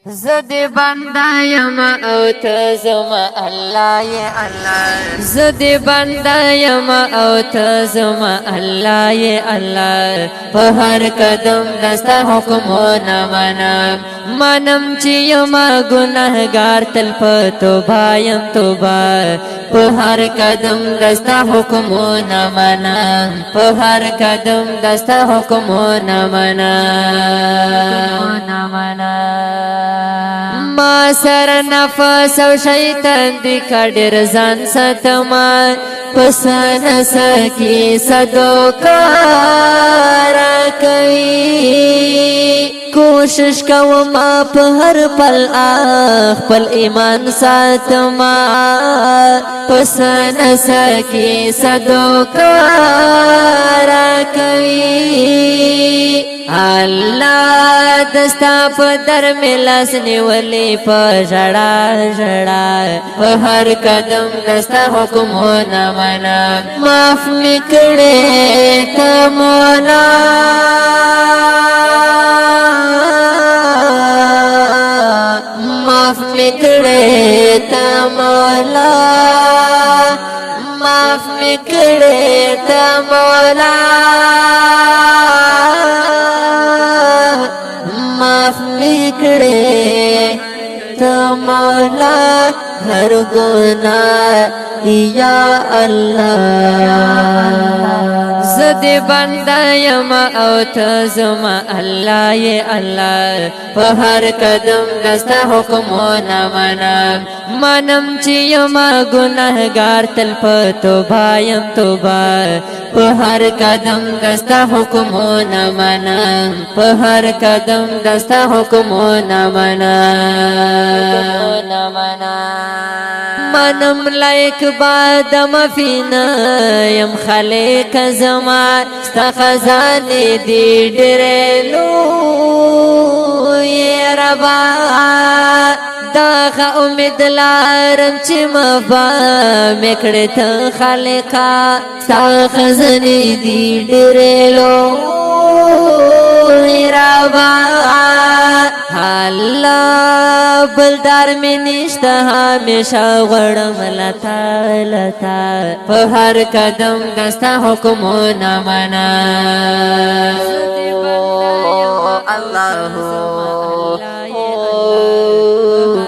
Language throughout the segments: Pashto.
زد بنده یم او ته زما الله ی الله زد بنده یم او ته زما الله ی الله په هر قدم دستا حکمونه منم چې یم ګناهګار تل په توبه یم توبه په هر قدم دستا حکمونه منم په هر قدم دستا حکمونه منم ما سر نفس او شیطان دی کډر ځان ستما پسن سکی صدوکار کوي کوشش کوم په هر پل خپل ایمان ساتما پسن سکی صدوکار کوي الله دستا په در ملاس نیولې په ژړا ژړا په هر قدم دستا حکمونه منم معاف می کړې ته مولا معاف می کړې ته مولا معاف می کړې ته مولا معاف میکړې ته مولا هر ګناه یا الله زد بنده یم او ته زما الله ی الله په هر قدم دستا حکمونه منم چې یم ګناهګار تل په توبه یم توبه په هر قدم دستا حکمونه منم په هر قدم دستا حکمونه منم لایک باد مفینا یم خالق زما ستا خزانه دی ډېرې لویې ربا داغه امید لارم چې مفا مکړې ته خالقا ستا خزانه دی ډېرې لویې ربا الله بلدار می نشته همیشه غړم لتا لتا په هر قدم دستا حکمونه منم الله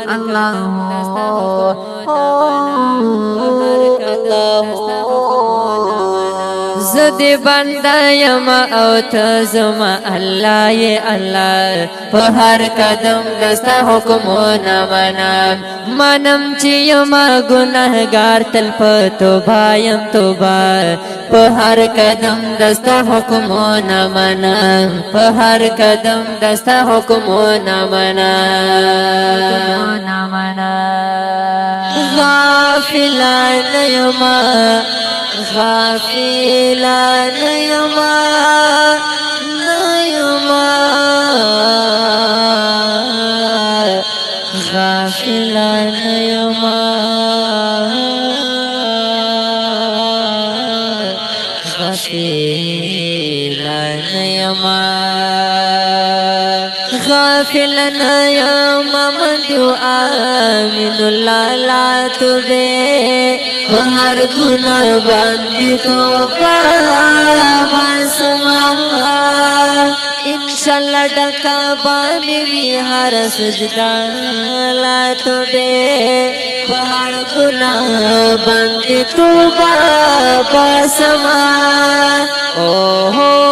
الله زد بنده یم او ته زما الله ی الله په هر قدم دستا حکمونه منم چې یم ګناهګار تل په توبه یم توبه په هر قدم دستا حکمونه منم په هر قدم دستا حکمونه منم غافلان یم غافلان یم غافلان یم غافلان یم غافلان یم من دعا من الله لا تبه هر گناہ باندې توبه مسما انشاءاللہ ډکا باندې وی هر سجدا لا توبه هر گناہ باندې توبه مسما او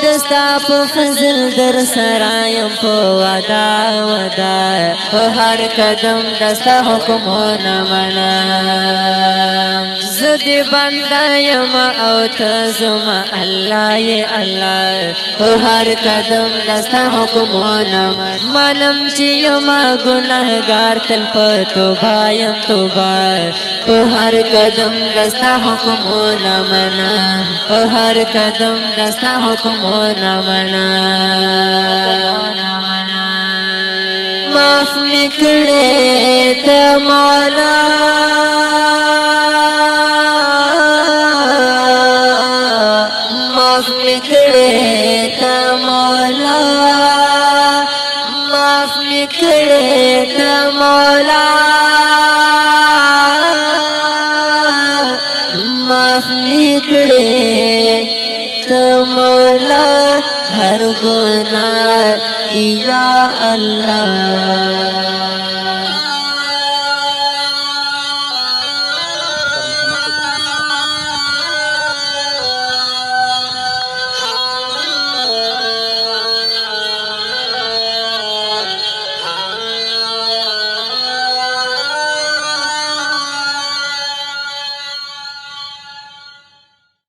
دستا په فضل در سرایم په ودا ودا په هر قدم دستا حکمونه منم زد بنده یم او ته زما الله ی الله په هر قدم دستا حکمونه منم چې یم ګناهګار تل په توبه یم توبه په هر قدم دستا حکمونه منم په هر قدم دستا حکمونه معاف می کړې ته مولا معاف می کړې ته مولا معاف می کړې د مولا معاف می کړې د مولا هر ګناه یا الله